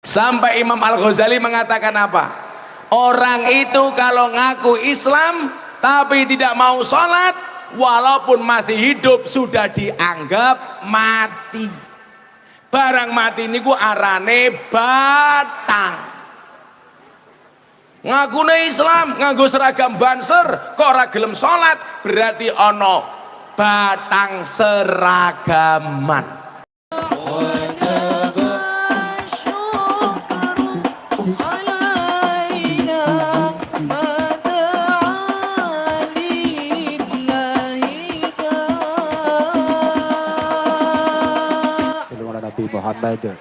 Sampai Imam Al-Ghazali mengatakan apa? Orang itu kalau ngaku Islam tapi tidak mau sholat, walaupun masih hidup sudah dianggap mati. Barang mati niku arane batang. Ngakune Islam, nganggo seragam Banser, kok ora gelem sholat, berarti ono batang seragaman. Muhammad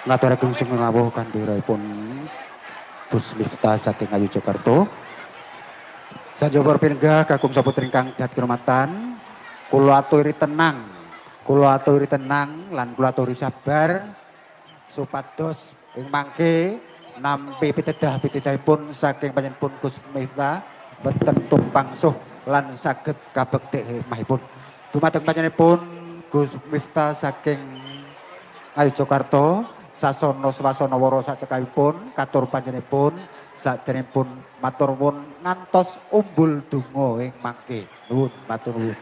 ngaturaken sumangawuh kandhiripun Gus Miftah saking Ayu Jakarta. Sajobor pinggah kakung saputring kang dat kehormatan, kula aturi tenang lan kula aturi sabar supados ing mangke nampi pitedah-pitedahipun saking panjenenganipun Gus Miftah boten tumpang suh lan saged kabekti hikmahipun. Dumateng panjenenganipun Gus Miftah saking Ayu Jakarta, sasana swasana wara sacekapipun katur panjenenganipun saderengipun matur nuwun ngantos umbul donga ing mangke. Nuwun matur nuwun.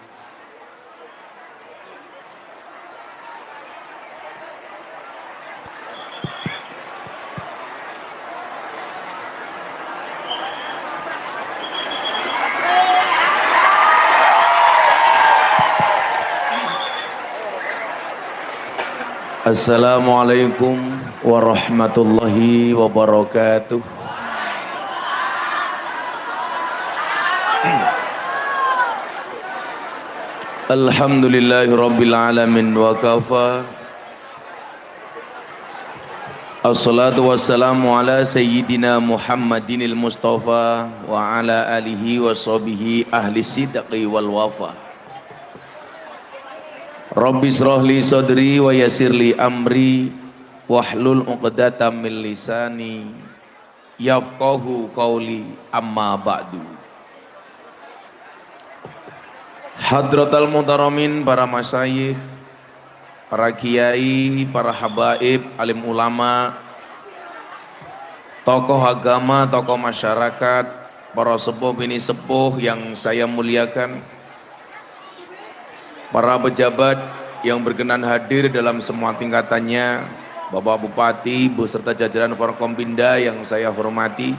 Assalamualaikum warahmatullahi wabarakatuh. Alhamdulillahirabbil alamin wa kafa. Assalatu wassalamu ala sayyidina Muhammadinil Mustafa wa ala alihi wa sahbihi ahli sidqi wal wafa. Rabbi shrahli sadri wa yassirli amri wahlul 'uqdatam min lisani yafqahu qawli amma ba'du. Hadratal muhtaramin, para masyayikh, para kiai, para habaib, alim ulama, tokoh agama, tokoh masyarakat, para sepuh bini sepuh yang saya muliakan, para pejabat yang berkenan hadir dalam semua tingkatannya, Bapak Bupati beserta jajaran Forkompinda yang saya hormati,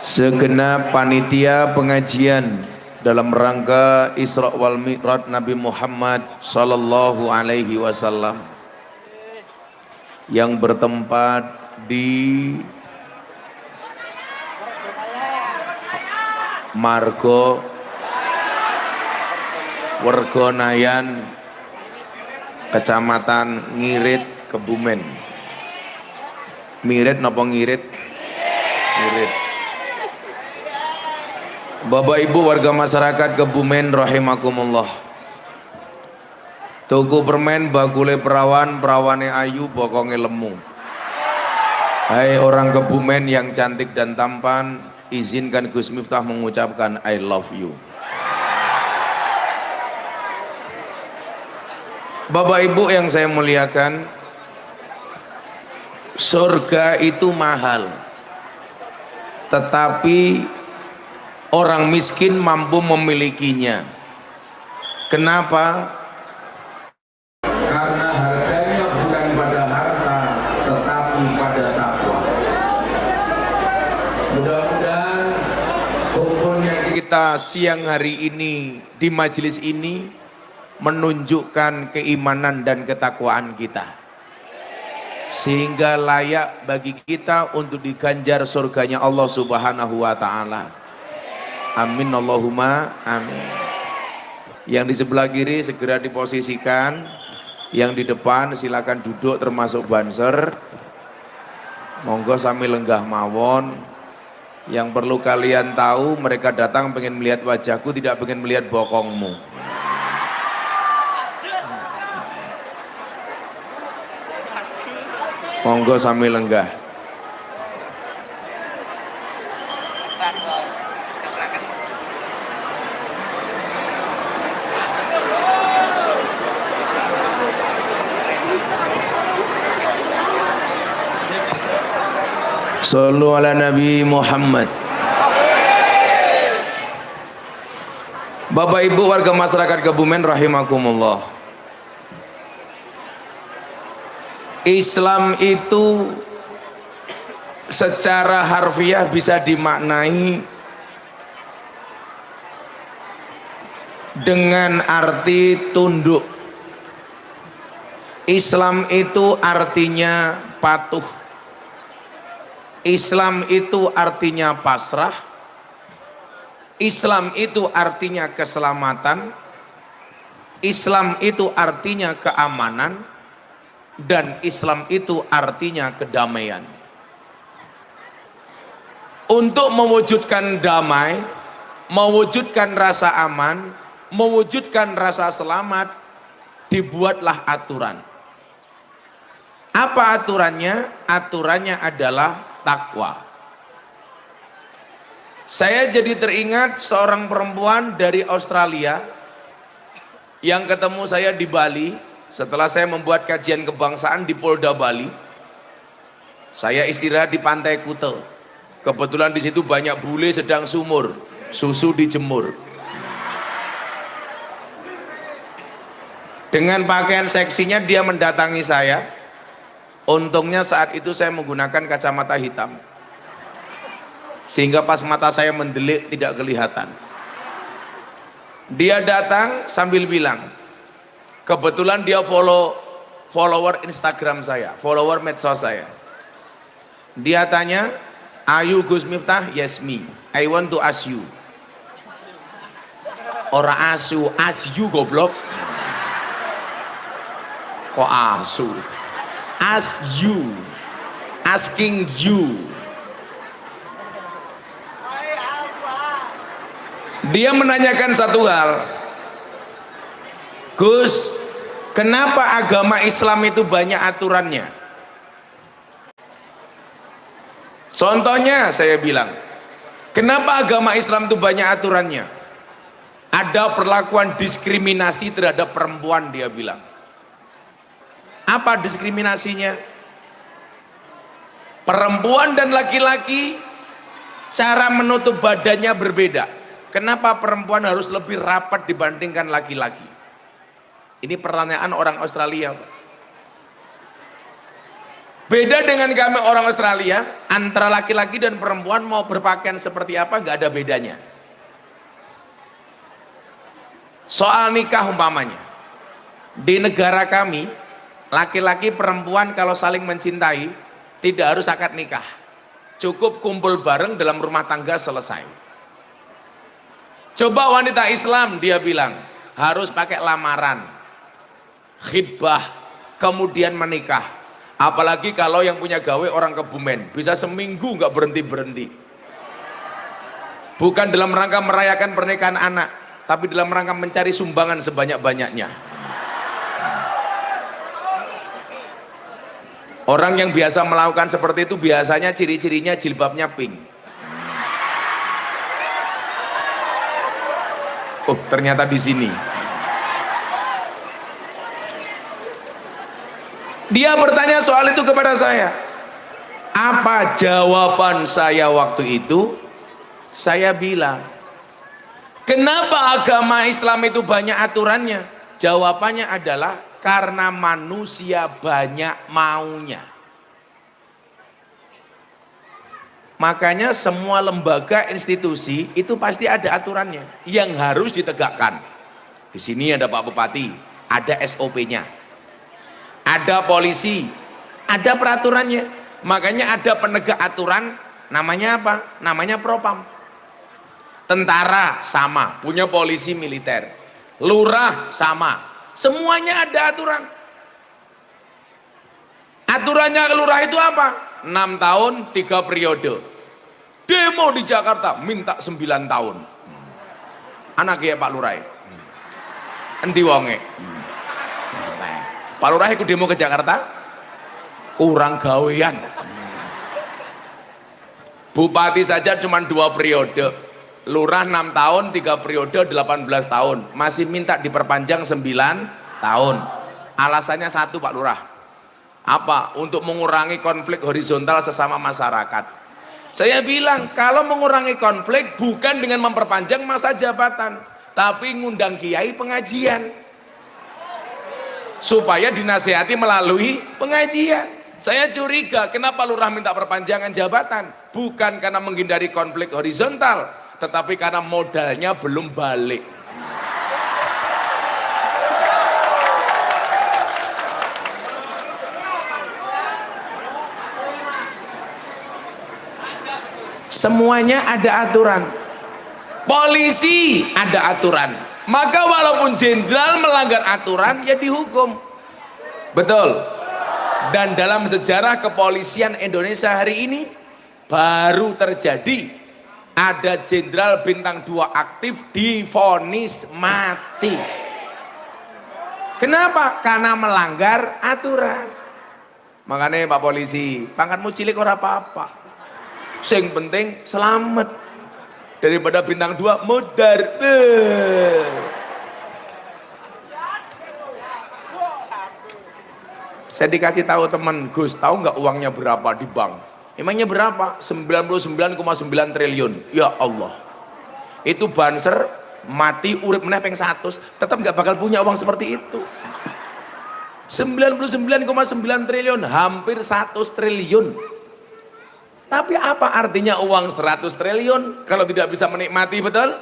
segenap panitia pengajian dalam rangka Isra wal Mi'raj Nabi Muhammad sallallahu alaihi wasallam yang bertempat di Margo Wergonayan, Kecamatan Ngirit, Kebumen. Mirit napa ngirit? Ngirit. Bapak Ibu warga masyarakat Kebumen rahimakumullah. Tuku permen bakule perawan, perawane ayu, bokonge lemu. Hai orang Kebumen yang cantik dan tampan, izinkan Gus Miftah mengucapkan I love you. Bapak Ibu yang saya muliakan, surga itu mahal, tetapi orang miskin mampu memilikinya. Kenapa? Karena harganya bukan pada harta, tetapi pada takwa. Mudah-mudahan kumpulnya kita siang hari ini di majelis ini menunjukkan keimanan dan ketakwaan kita, sehingga layak bagi kita untuk diganjar surganya Allah Subhanahu wa ta'ala. Amin Allahumma amin. Yang di sebelah kiri segera diposisikan, yang di depan silakan duduk termasuk banser, monggo sambil lenggah mawon. Yang perlu kalian tahu, mereka datang pengen melihat wajahku, tidak pengen melihat bokongmu. Monggo sambil lenggah. Sallu ala Nabi Muhammad. Bapak Ibu warga masyarakat Kebumen rahimakumullah. Islam itu secara harfiah bisa dimaknai dengan arti tunduk. Islam itu artinya patuh. Islam itu artinya pasrah. Islam itu artinya keselamatan. Islam itu artinya keamanan. Dan Islam itu artinya kedamaian. Untuk mewujudkan damai, mewujudkan rasa aman, mewujudkan rasa selamat, dibuatlah aturan. Apa aturannya? Aturannya adalah takwa. Saya jadi teringat seorang perempuan dari Australia yang ketemu saya di Bali setelah saya membuat kajian kebangsaan di Polda Bali. Saya istirahat di Pantai Kuta. Kebetulan di situ banyak bule sedang sumur, susu dijemur. Dengan pakaian seksinya dia mendatangi saya. Untungnya saat itu saya menggunakan kacamata hitam, sehingga pas mata saya mendelik tidak kelihatan. Dia datang sambil bilang, kebetulan dia follower Instagram saya, follower medsos saya. Dia tanya, "Are you Gus Miftah?" "Yes, me. I want to ask you." Ora asu, ask you goblok. Kok asu? Ask you, asking you. Dia menanyakan satu hal, "Gus, kenapa agama Islam itu banyak aturannya?" Contohnya saya bilang, kenapa agama Islam itu banyak aturannya? Ada perlakuan diskriminasi terhadap perempuan, dia bilang. Apa diskriminasinya? Perempuan dan laki-laki cara menutup badannya berbeda. Kenapa perempuan harus lebih rapat dibandingkan laki-laki? Ini pertanyaan orang Australia. Beda dengan kami orang Australia, antara laki-laki dan perempuan mau berpakaian seperti apa nggak ada bedanya. Soal nikah umpamanya, di negara kami, laki-laki perempuan kalau saling mencintai tidak harus akad nikah, cukup kumpul bareng dalam rumah tangga selesai. Coba wanita Islam, dia bilang harus pakai lamaran, khidbah, kemudian menikah. Apalagi kalau yang punya gawe orang Kebumen, bisa seminggu nggak berhenti-berhenti. Bukan dalam rangka merayakan pernikahan anak, tapi dalam rangka mencari sumbangan sebanyak-banyaknya. Orang yang biasa melakukan seperti itu biasanya ciri-cirinya jilbabnya pink. Oh, ternyata di sini. Dia bertanya soal itu kepada saya. Apa jawaban saya waktu itu? Saya bilang, kenapa agama Islam itu banyak aturannya? Jawabannya adalah karena manusia banyak maunya. Makanya semua lembaga institusi itu pasti ada aturannya yang harus ditegakkan. Di sini ada Pak Bupati, ada SOP-nya. Ada polisi, ada peraturannya. Makanya ada penegak aturan, namanya apa? Namanya propam. Tentara sama, punya polisi militer. Lurah sama, semuanya ada aturan. Aturannya lurah itu apa? 6 tahun 3 periode. Demo di Jakarta minta 9 tahun. Anak ya Pak Lurah. Endi wonge? Pak Lurah ikut demo ke Jakarta? Kurang gawean. Bupati saja cuma 2 periode. Lurah 6 tahun 3 periode 18 tahun. Masih minta diperpanjang 9 tahun. Alasannya satu Pak Lurah. Apa? Untuk mengurangi konflik horizontal sesama masyarakat. Saya bilang kalau mengurangi konflik bukan dengan memperpanjang masa jabatan, tapi ngundang kiai pengajian supaya dinasihati melalui pengajian. Saya curiga kenapa lurah minta perpanjangan jabatan, bukan karena menghindari konflik horizontal, tetapi karena modalnya belum balik. Semuanya ada aturan. Polisi ada aturan. Maka walaupun jenderal melanggar aturan ya dihukum. Betul. Dan dalam sejarah kepolisian Indonesia hari ini baru terjadi ada jenderal bintang 2 aktif divonis mati. Kenapa? Karena melanggar aturan. Makanya Pak Polisi, pangkatmu cilik ora apa-apa. Yang penting selamat, daripada bintang 2 mudar. Saya dikasih tahu teman, Gus, tahu nggak uangnya berapa di bank? Emangnya berapa? 99,9 triliun. Ya Allah, itu Banser mati urip meneh peng 100 tetap nggak bakal punya uang seperti itu. 99,9 triliun, hampir 100 triliun. Tapi apa artinya uang 100 triliun kalau tidak bisa menikmati, betul?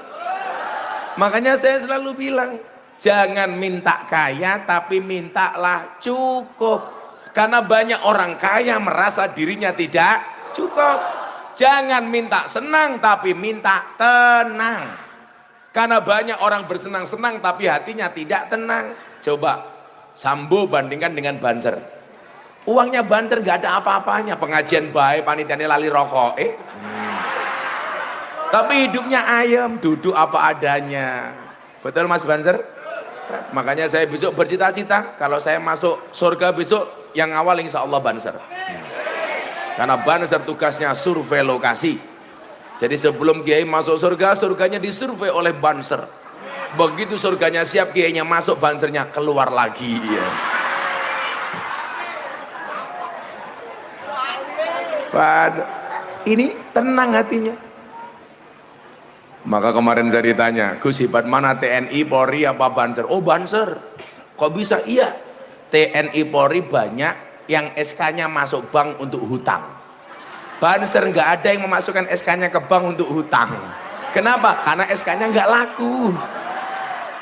Makanya saya selalu bilang, jangan minta kaya tapi mintalah cukup. Karena banyak orang kaya merasa dirinya tidak cukup. Jangan minta senang tapi minta tenang. Karena banyak orang bersenang-senang tapi hatinya tidak tenang. Coba Sambo bandingkan dengan Banser. Uangnya Banser nggak ada apa-apanya, pengajian baik, panitianya lali rokok, tapi hidupnya ayam, duduk apa adanya. Betul Mas Banser? Makanya saya besok bercita-cita kalau saya masuk surga besok yang awal insya Allah Banser. Karena Banser tugasnya survei lokasi. Jadi sebelum kiai masuk surga, surganya disurvei oleh Banser. Begitu surganya siap, kiainya masuk, Bansernya keluar lagi. Ya. Ini tenang hatinya. Maka kemarin saya ditanya, Gus, hebat mana TNI, Polri apa Banser? Oh Banser. Kok bisa? Iya, TNI Polri banyak yang SK-nya masuk bank untuk hutang. Banser nggak ada yang memasukkan SK-nya ke bank untuk hutang. Kenapa? Karena SK-nya nggak laku.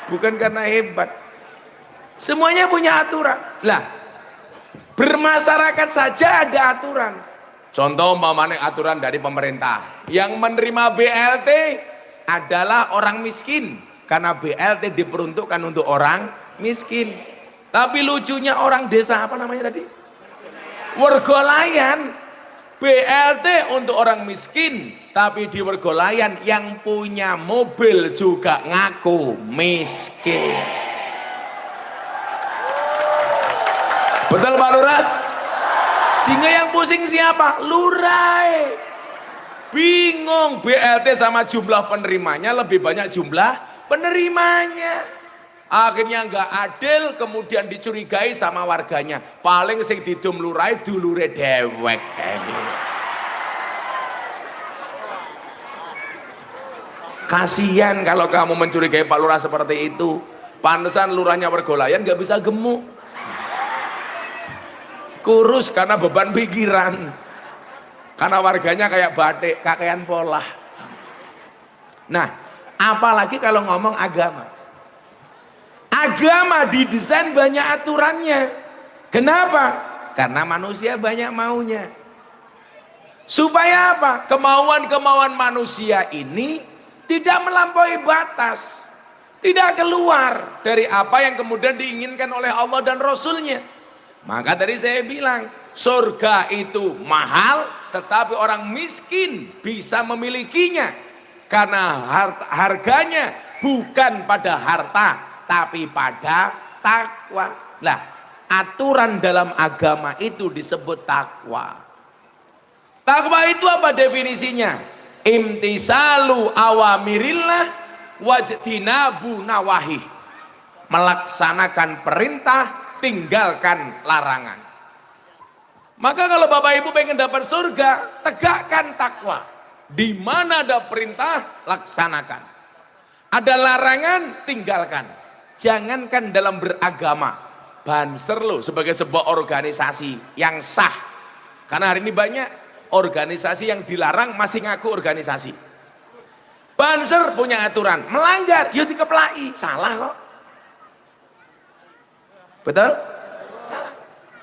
Bukan karena hebat. Semuanya punya aturan. Lah, bermasyarakat saja ada aturan. Contoh umpamanya aturan dari pemerintah, yang menerima BLT adalah orang miskin, karena BLT diperuntukkan untuk orang miskin. Tapi lucunya orang desa, apa namanya tadi? Wergolayan. BLT untuk orang miskin, tapi di Wergolayan yang punya mobil juga ngaku miskin. Betul Pak Lurah? Sehingga yang pusing siapa? Lurah. Bingung, BLT sama jumlah penerimanya lebih banyak jumlah penerimanya. Akhirnya nggak adil, kemudian dicurigai sama warganya. Paling sing didum lurah dulure dewek. Kasihan kalau kamu mencurigai Pak Lurah seperti itu. Pantesan lurahnya Wergolayan nggak bisa gemuk. Kurus karena beban pikiran, karena warganya kayak batik, kakean pola. Nah, apalagi kalau ngomong agama. Agama didesain banyak aturannya. Kenapa? Karena manusia banyak maunya. Supaya apa? Kemauan-kemauan manusia ini tidak melampaui batas, tidak keluar dari apa yang kemudian diinginkan oleh Allah dan Rasulnya. Maka tadi saya bilang, surga itu mahal, tetapi orang miskin bisa memilikinya. Karena harganya bukan pada harta, tapi pada takwa. Nah, aturan dalam agama itu disebut takwa. Takwa itu apa definisinya? Imtisalu awamirillah wajtinabu nawahi. Melaksanakan perintah, tinggalkan larangan. Maka kalau Bapak Ibu pengen dapat surga, tegakkan takwa. Di mana ada perintah, laksanakan. Ada larangan, tinggalkan. Jangankan dalam beragama, Banser loh sebagai sebuah organisasi yang sah. Karena hari ini banyak organisasi yang dilarang masih ngaku organisasi. Banser punya aturan, melanggar, ya dikeplai, salah kok. Betul? Salah.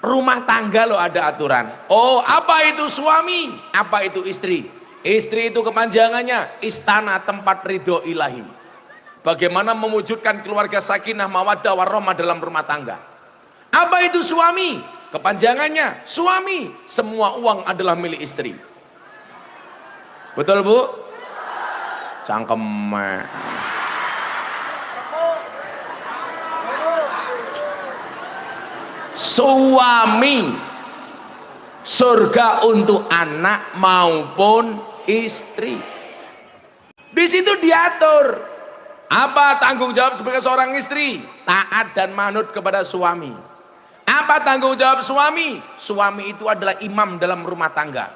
Rumah tangga loh ada aturan. Oh, apa itu suami? Apa itu istri? Istri itu kepanjangannya istana tempat ridho ilahi. Bagaimana mewujudkan keluarga sakinah mawaddah warahmah dalam rumah tangga. Apa itu suami? Kepanjangannya suami, semua uang adalah milik istri. Betul Bu? Cangkem. Suami surga untuk anak maupun istri. Di situ diatur apa tanggung jawab sebagai seorang istri, taat dan manut kepada suami. Apa tanggung jawab suami? Suami itu adalah imam dalam rumah tangga.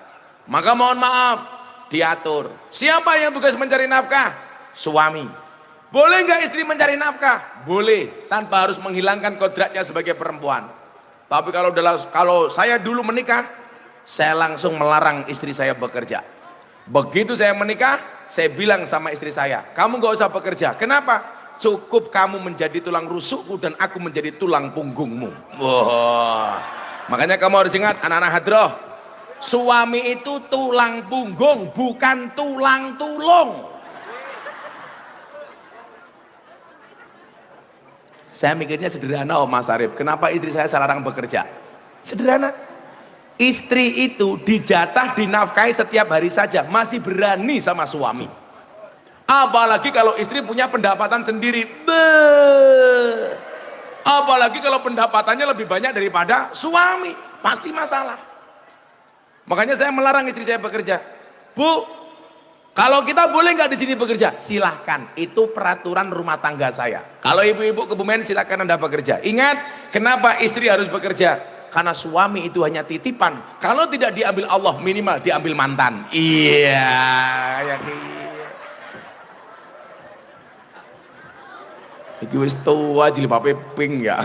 Maka mohon maaf, diatur. Siapa yang tugas mencari nafkah? Suami. Boleh nggak istri mencari nafkah? Boleh, tanpa harus menghilangkan kodratnya sebagai perempuan. Tapi kalau saya dulu menikah, saya langsung melarang istri saya bekerja. Begitu saya menikah, saya bilang sama istri saya, kamu nggak usah bekerja. Kenapa? Cukup kamu menjadi tulang rusukku dan aku menjadi tulang punggungmu. Wah. Makanya kamu harus ingat anak-anak hadroh, suami itu tulang punggung, bukan tulang tulung. Saya mikirnya sederhana Om Mas Arif, kenapa istri saya larang bekerja? Sederhana, istri itu dijatah dinafkahi setiap hari saja, masih berani sama suami. Apalagi kalau istri punya pendapatan sendiri. Apalagi kalau pendapatannya lebih banyak daripada suami, pasti masalah. Makanya saya melarang istri saya bekerja. Bu, kalau kita boleh nggak di sini bekerja? Silahkan, itu peraturan rumah tangga saya. Kalau ibu-ibu Kebumen silahkan Anda bekerja. Ingat, kenapa istri harus bekerja? Karena suami itu hanya titipan. Kalau tidak diambil Allah, minimal diambil mantan. Iya, kayak gitu. Iki wis tua jilbabe pink ya.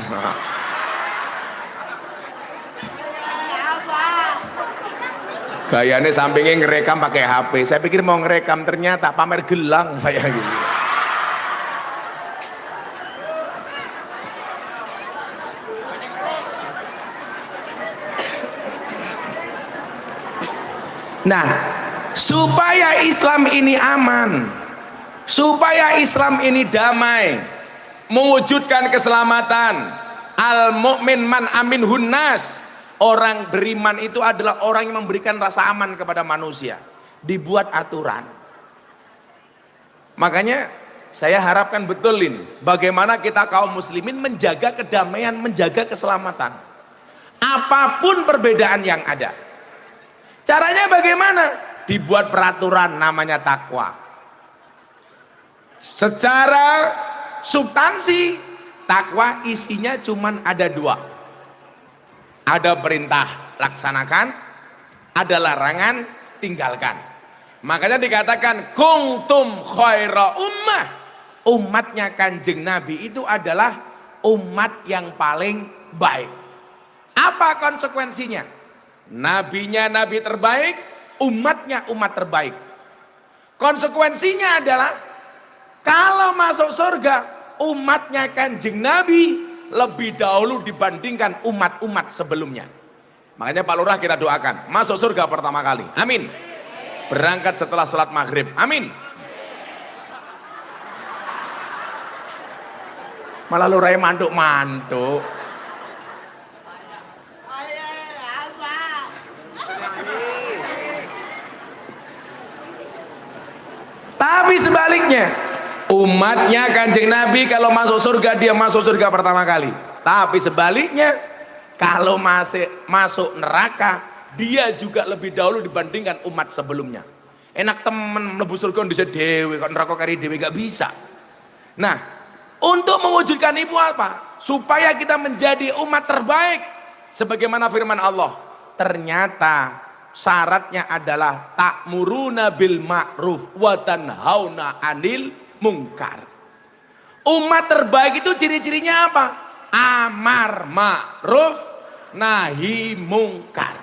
Gayane sampingnya ngerekam pakai HP. Saya pikir mau ngerekam, ternyata pamer gelang kayak gitu. Nah, supaya Islam ini aman, supaya Islam ini damai, mewujudkan keselamatan, al mukmin man amin hunnas, orang beriman itu adalah orang yang memberikan rasa aman kepada manusia. Dibuat aturan. Makanya saya harapkan betul ini, bagaimana kita kaum muslimin menjaga kedamaian, menjaga keselamatan apapun perbedaan yang ada. Caranya bagaimana? Dibuat peraturan, namanya takwa. Secara substansi, takwa isinya cuman ada dua. Ada perintah, laksanakan. Ada larangan, tinggalkan. Makanya dikatakan kuntum khaira ummah. Umatnya Kanjeng Nabi itu adalah umat yang paling baik. Apa konsekuensinya? Nabinya nabi terbaik, umatnya umat terbaik. Konsekuensinya adalah kalau masuk surga, umatnya Kanjeng Nabi lebih dahulu dibandingkan umat-umat sebelumnya. Makanya Pak Lurah kita doakan masuk surga pertama kali, amin. Berangkat setelah sholat maghrib, amin. Malah Lurahnya mantuk-mantuk. Tapi sebaliknya, umatnya Kanjeng Nabi kalau masuk surga, dia masuk surga pertama kali. Tapi sebaliknya, kalau masuk neraka, dia juga lebih dahulu dibandingkan umat sebelumnya. Enak temen mlebu surga bisa dewe, kok neraka kari dewe gak bisa. Nah, untuk mewujudkan itu apa? Supaya kita menjadi umat terbaik, sebagaimana firman Allah, ternyata syaratnya adalah ta'muruna bil ma'ruf wa tanhauna 'anil munkar. Umat terbaik itu ciri-cirinya apa? Amar ma'ruf nahi mungkar.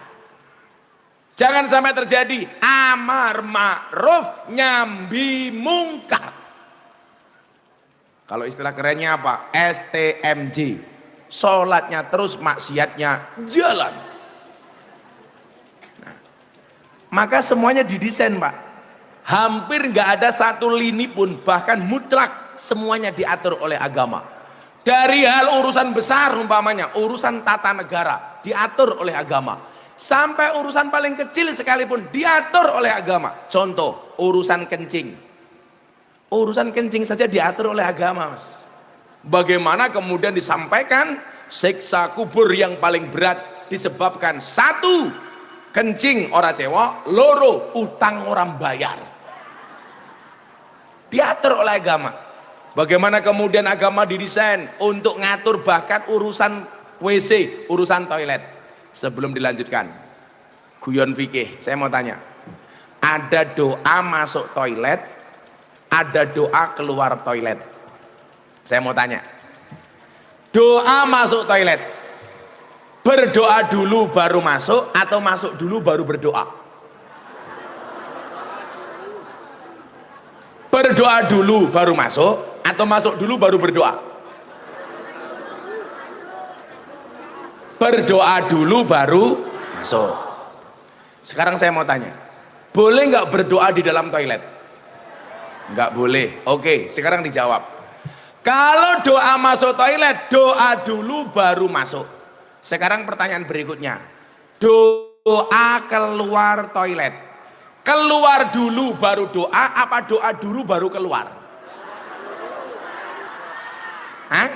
Jangan sampai terjadi amar ma'ruf nyambi mungkar. Kalau istilah kerennya apa? STMJ. Sholatnya terus, maksiatnya jalan. Nah, maka semuanya didesain, Pak. Hampir nggak ada satu lini pun, bahkan mutlak semuanya diatur oleh agama. Dari hal urusan besar umpamanya, urusan tata negara diatur oleh agama. Sampai urusan paling kecil sekalipun diatur oleh agama. Contoh, urusan kencing. Urusan kencing saja diatur oleh agama, Mas. Bagaimana kemudian disampaikan siksa kubur yang paling berat disebabkan satu, kencing ora cewek, loro, utang orang bayar. Diatur oleh agama. Bagaimana kemudian agama didesain untuk ngatur bahkan urusan WC, urusan toilet. Sebelum dilanjutkan, guyon fikih, saya mau tanya, ada doa masuk toilet, ada doa keluar toilet. Saya mau tanya, doa masuk toilet, berdoa dulu baru masuk atau masuk dulu baru berdoa? Berdoa dulu baru masuk atau masuk dulu baru berdoa? Berdoa dulu baru masuk. Sekarang saya mau tanya, boleh nggak berdoa di dalam toilet? Nggak boleh. Oke, sekarang dijawab. Kalau doa masuk toilet, doa dulu baru masuk. Sekarang pertanyaan berikutnya, doa keluar toilet, keluar dulu baru doa apa doa dulu baru keluar? Hah?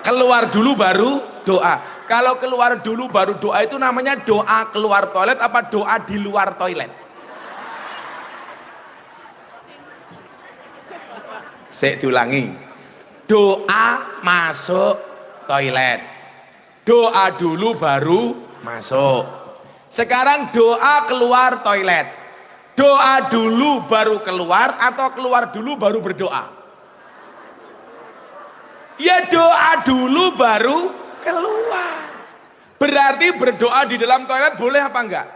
Keluar dulu baru doa. Kalau keluar dulu baru doa itu namanya doa keluar toilet apa doa di luar toilet? Saya ulangi, doa masuk toilet, doa dulu baru masuk. Sekarang doa keluar toilet, doa dulu baru keluar atau keluar dulu baru berdoa? Ya doa dulu baru keluar. Berarti berdoa di dalam toilet boleh apa enggak?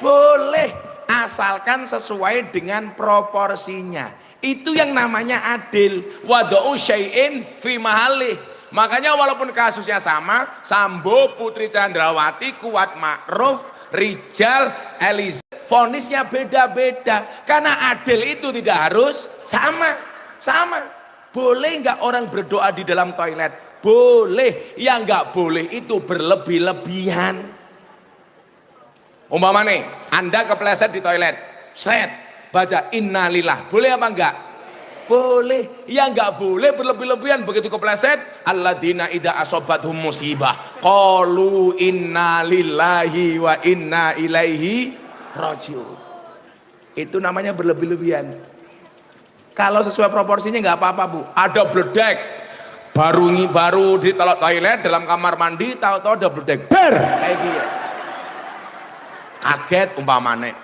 Boleh, asalkan sesuai dengan proporsinya. Itu yang namanya adil. Wada'u syai'in fi mahalih. Makanya walaupun kasusnya sama, Sambo, Putri Chandrawati, Kuat Ma'ruf, Rijal, Eliza, vonisnya beda-beda. Karena adil itu tidak harus sama. Sama. Boleh nggak orang berdoa di dalam toilet? Boleh. Yang nggak boleh itu berlebih-lebihan. Umpamanya, Anda kepleset di toilet, set. Baca innalillah, boleh apa enggak? Boleh. Yang enggak boleh berlebih-lebihan, begitu kepleset, alladzina idza asobathum musibah qalu innalillahi wa inna ilaihi rajiun. Itu namanya berlebih-lebihan. Kalau sesuai proporsinya enggak apa-apa, Bu. Ada bledek baru di toilet dalam kamar mandi, tahu-tahu ada bledek kayak gitu. Kaget umpamane.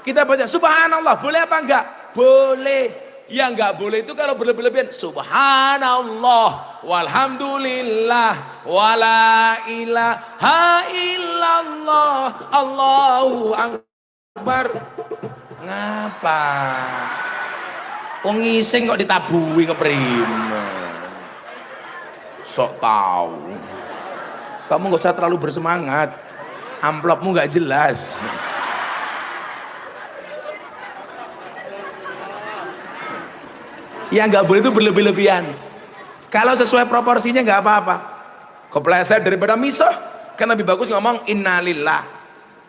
Kita baca subhanallah, boleh apa enggak? Boleh. Yang enggak boleh itu kalau berlebih-lebihan, subhanallah walhamdulillah wala ilaha illallah Allahu akbar. Ngapa? Wong ngising kok ditabui keprimen. Sok tahu. Kamu nggak usah terlalu bersemangat. Amplopmu nggak jelas. Yang nggak boleh itu berlebih-lebihan. Kalau sesuai proporsinya nggak apa-apa. Kepleset daripada misah, kan lebih bagus ngomong innalillah.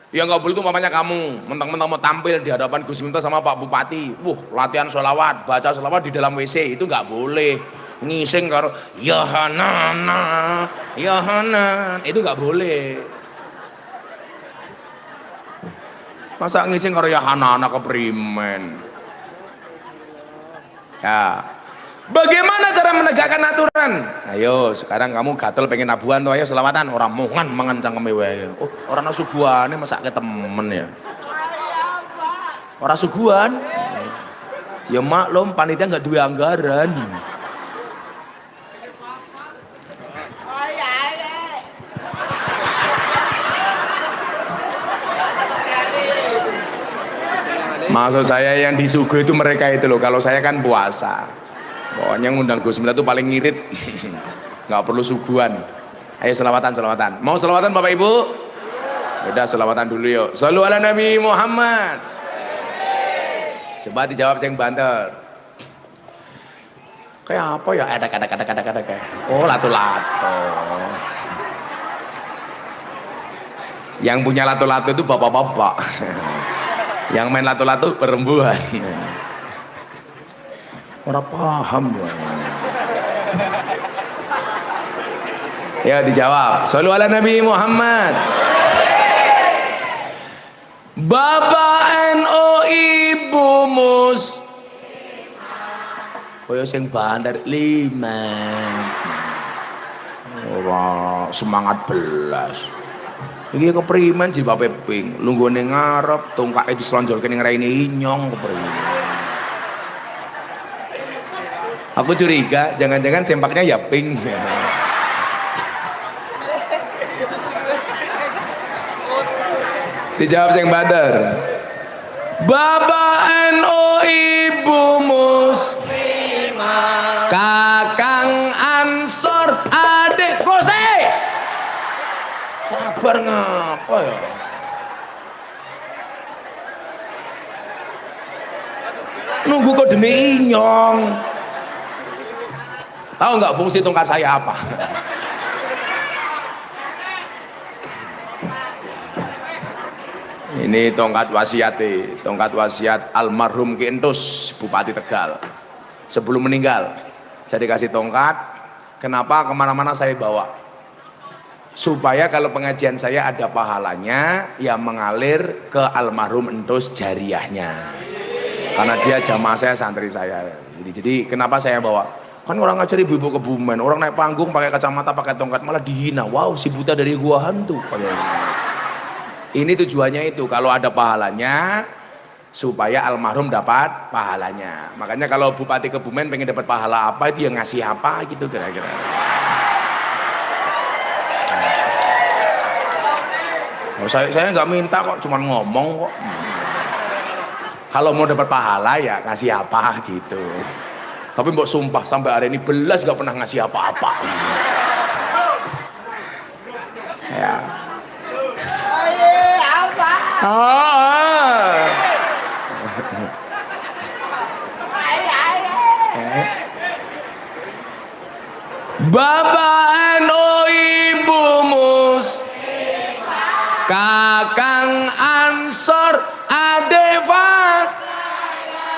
Yang nggak boleh itu umpamanya kamu mentang-mentang mau tampil di hadapan Gus Miftah sama Pak Bupati, latihan sholawat, baca sholawat di dalam WC, itu nggak boleh. Ngising karo ya hanana, ya hanan, itu nggak boleh. Masa ngising karo ya hanana keprimen? Ya, Bagaimana cara menegakkan aturan? Ayo sekarang kamu gatel pengen abuan tuh, ayo selawatan. Orang mongan mangan cangkeme wae. Oh orang suguhane masak ke temen ya. Orang suguhan. Ya maklum panitia nggak duwe anggaran. Maksud saya yang disuguh itu mereka itu loh. Kalau saya kan puasa. Pokoknya ngundang Gus Miftah itu paling ngirit. Nggak perlu suguhan. Ayo selawatan. Mau selawatan Bapak Ibu? Udah selawatan dulu yuk. Shallu ala Nabi Muhammad. Coba dijawab yang banter. Kayak apa ya? Ada kayak. Oh lato-lato. Yang punya lato-lato itu bapak-bapak. Yang main lato-lato perempuan. Orang paham ya. Ya dijawab. Shallu ala Nabi Muhammad. Bapak NU Ibu Mus. Koyo sing bandar 5. Ora semangat belas. Iki keprimen jilbabe pink, lunggone ngarep, tongkake dislonjolke ning raine inyong keprimen. Aku curiga, jangan-jangan sempaknya ya pink. Dijawab sing banter. Bapak NU Ibu Muslimah, Kakang Ansor, adik Kose. Sabar ngapa ya? Nunggu kok demi inyong. Tahu nggak fungsi tongkat saya apa? Ini tongkat wasiat almarhum Ki Entus Bupati Tegal. Sebelum meninggal saya dikasih tongkat. Kenapa kemana-mana saya bawa? Supaya kalau pengajian saya ada pahalanya yang mengalir ke almarhum Entus jariahnya. Karena dia jamaah saya, santri saya. Jadi kenapa saya bawa? Kan orang ngajar ibu-ibu Kebumen, orang naik panggung pakai kacamata, pakai tongkat malah dihina. Wow, si buta dari gua hantu. Ini tujuannya itu, kalau ada pahalanya supaya almarhum dapat pahalanya. Makanya kalau Bupati Kebumen pengen dapat pahala apa, itu yang ngasih apa gitu kira-kira. Oh, saya nggak minta kok, cuman ngomong kok. Kalau mau dapat pahala ya ngasih apa gitu. Tapi mbok sumpah sampai hari ini belas gak pernah ngasih apa-apa. Ya. Bapak NU Ibu Mus, Kakang Ansor,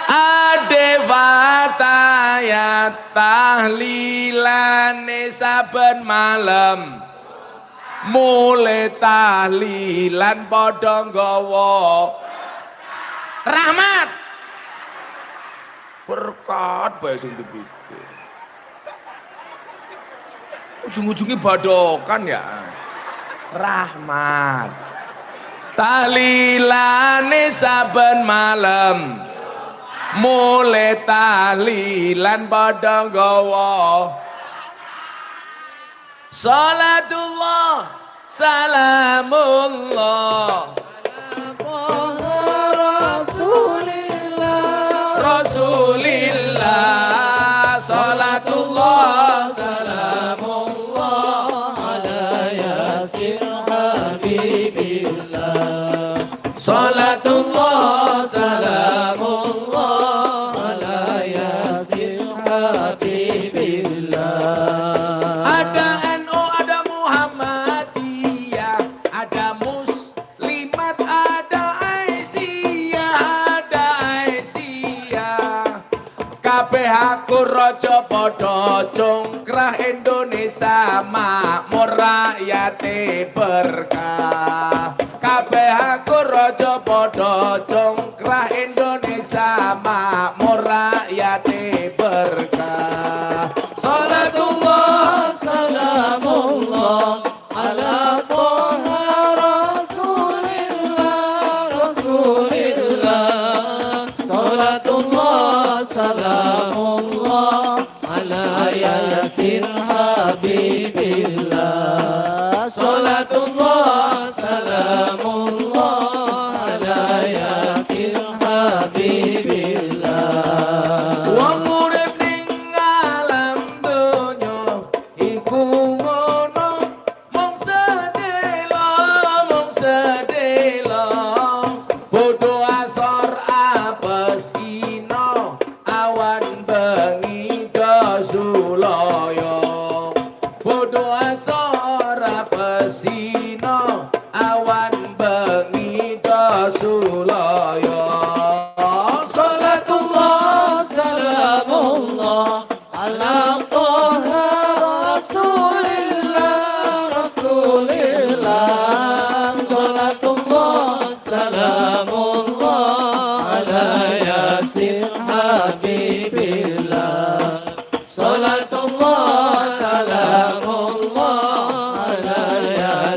Adevata tahlilane saben malam. Mulai tahlilan padha nggawa rahmat berkat bae sing dipikir. Ujung-ujungnya badokan ya. Rahmat. Tahlilane saben malam. Mulai tahlilan padha nggawa salatullah salamullah Rasulillah salatullah salamullah ala yasin habibillah salatullah salamullah ala yasin habibillah. Ada NU, ada Muhammadiyah, ada Muslimat, ada Aisyah. Kabeh aku raja padha congkrah Indonesia makmur rakyate berkah. Kabeh aku raja padha congkrah Indonesia makmur rakyate berkah.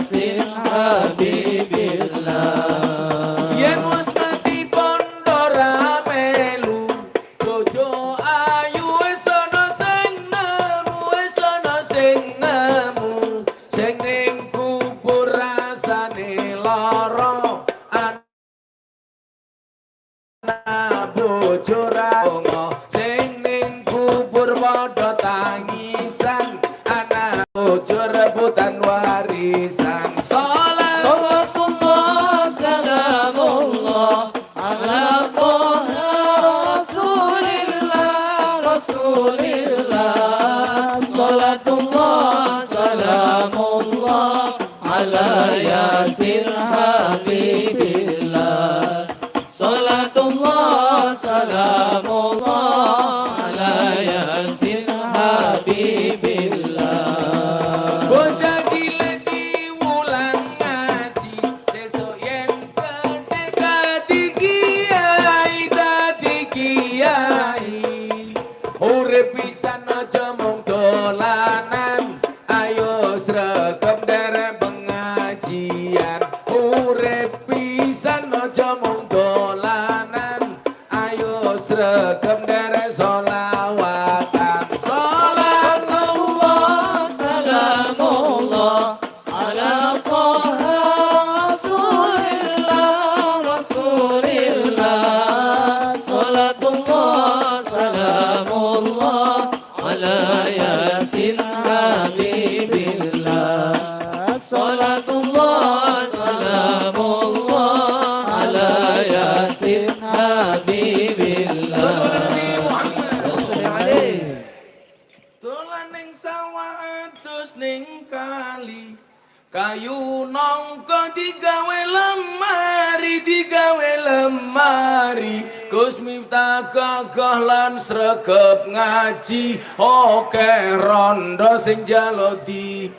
yasin habibillah. Yen wis mati pondo ra melu bojo ayu wis ana sing nemu sing ning kubur rasane lara ana bojo ra sing ning kubur padha tangisan ana bojo rebutan warisan. Salatullah salamullah ala Taha Rasulillah Rasulillah. Salatullah salamullah ala yasin habibillah. Salatullah salamullah ala yasin habibillah. Bocah cilik diwulang ngaji sesuk yen gedhe dadi kiai urip pisan aja mung dolanan ayo sregep derek pengajian urip pisan aja mung dolanan ayo sregep derek sholawatan. Salatullah salamullah ala Taha Rasulillah Rasulillah. Salatullah salamullah ala yasin habibillah. Salatullah salamullah ala yasin habibillah. Dolan ning sawah adus ning kali kayu nongko digawe lemari Gus Miftah gagah lan sregep ngaji oke rondo sing jalo di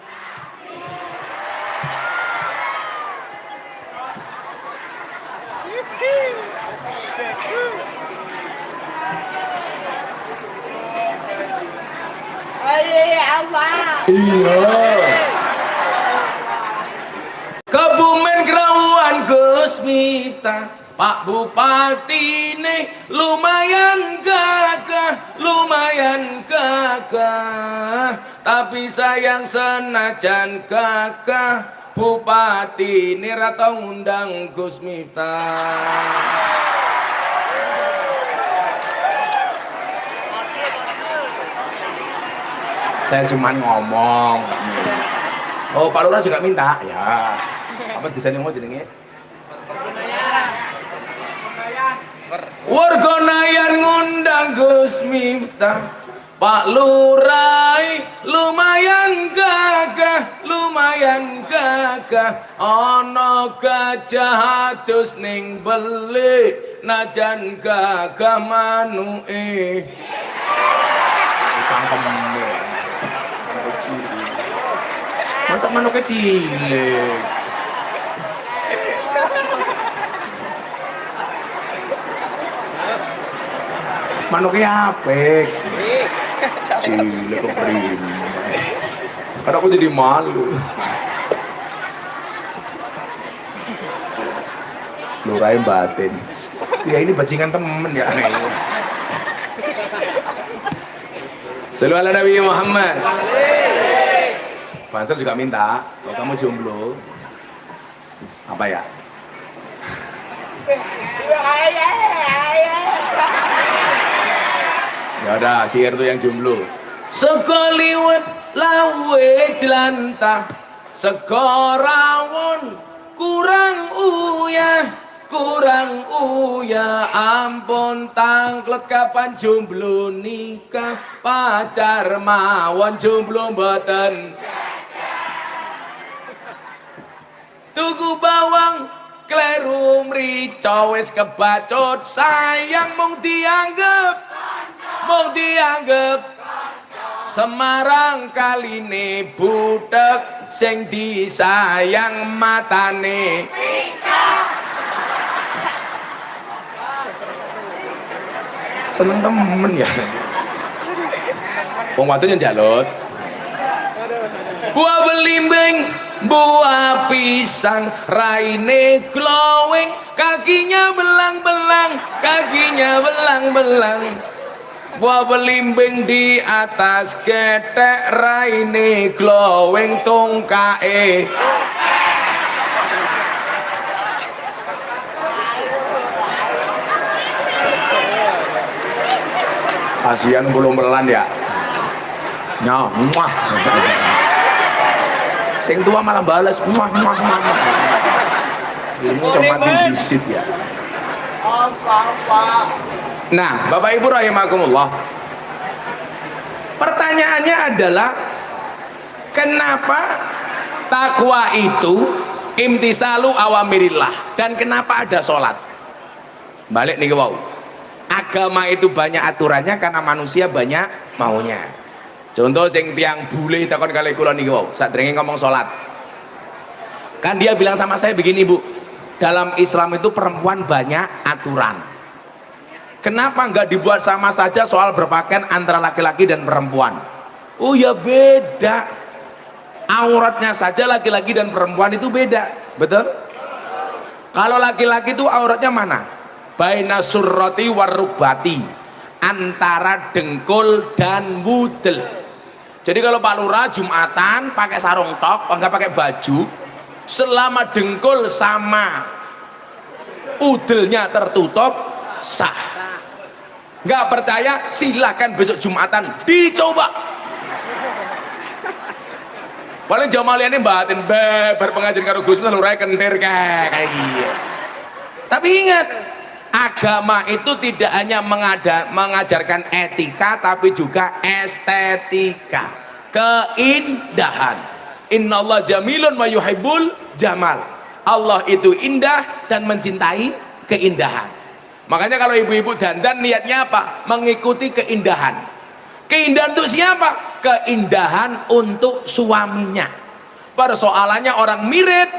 Kebumen Kerawan Gus Miftah Pak Bupati nih lumayan gagah tapi sayang senajan gagah Bupati ini rata ngundang Gus Miftah. Saya cuma ngomong. Oh, Pak Lurah juga minta. Ya. Apa desain yang mau jenenge? Warga Nayan ngundang Gus Miftah. Pak Lurah lumayan gagah. Ana gajah adus ning beli najan gagah manuke. Cangkemmu. Masa manuk kecil? Manuknya apek? Cilik keprim. Karena aku jadi malu. Lurain batin. Ya ini bajingan temen ya. Selalu ala Nabi Muhammad. Banser juga minta, kalau kamu jomblo, apa ya? Ya udah, sihir tuh yang jomblo. Sekaliwat lawe jelantah, sekorawon kurang uyah, ampun tangklet kapan jomblo nikah, pacar mawon jomblo mboten. Tuku bawang kleru mrica wis kebacut sayang mung dianggep Semarang kaline butek sing disayang matane seneng temen ya wong wadon yang jalut buah belimbing buah pisang, raine glowing, kakinya belang-belang, kakinya belang-belang. Buah belimbing di atas getek, raine glowing, tungkae. Kasihan belum melan ya. Nah, muah. Sing tua malah balas muah muah muah. Ini cematin bisit ya. Nah, Bapak Ibu rahimakumullah. Pertanyaannya adalah kenapa takwa itu imtisalu awamirillah dan kenapa ada sholat? Balik nih wow. Agama itu banyak aturannya karena manusia banyak maunya. Contoh sing tiang bule takon kali kula niki wau, sadurunge ngomong salat. Kan dia bilang sama saya begini, Bu. Dalam Islam itu perempuan banyak aturan. Kenapa enggak dibuat sama saja soal berpakaian antara laki-laki dan perempuan? Oh ya beda. Auratnya saja laki-laki dan perempuan itu beda, betul? Kalau laki-laki itu auratnya mana? Baina surrati warubati, antara dengkul dan wudel. Jadi kalau Pak Lurah Jumatan pakai sarung tok, enggak pakai baju, selama dengkul sama udelnya tertutup sah. Enggak percaya silakan besok Jumatan dicoba. Paling jamaliane batin berpengajian karo Gus Lurah kentir kayak gitu. Tapi ingat, agama itu tidak hanya mengajarkan etika tapi juga estetika, keindahan. Innallaha jamilun wa yuhibbul jamal. Allah itu indah dan mencintai keindahan. Makanya kalau ibu-ibu dandan niatnya apa? Mengikuti keindahan. Keindahan untuk siapa? Keindahan untuk suaminya. Persoalannya orang mirip,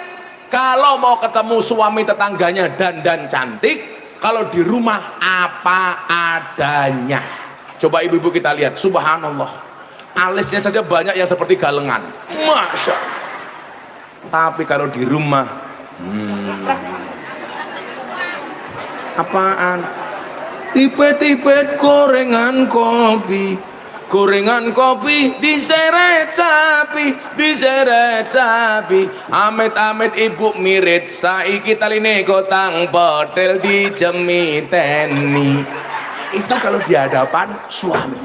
kalau mau ketemu suami tetangganya dandan cantik, kalau di rumah apa adanya. Coba ibu-ibu kita lihat, subhanallah, alisnya saja banyak yang seperti galengan, masya. Tapi kalau di rumah apaan? Tipet-tipet gorengan kopi, gorengan kopi diseret sapi, diseret sapi. Amit-amit ibu mirit, saiki taline gotang bodel dijemiteni. Itu kalau di hadapan suami.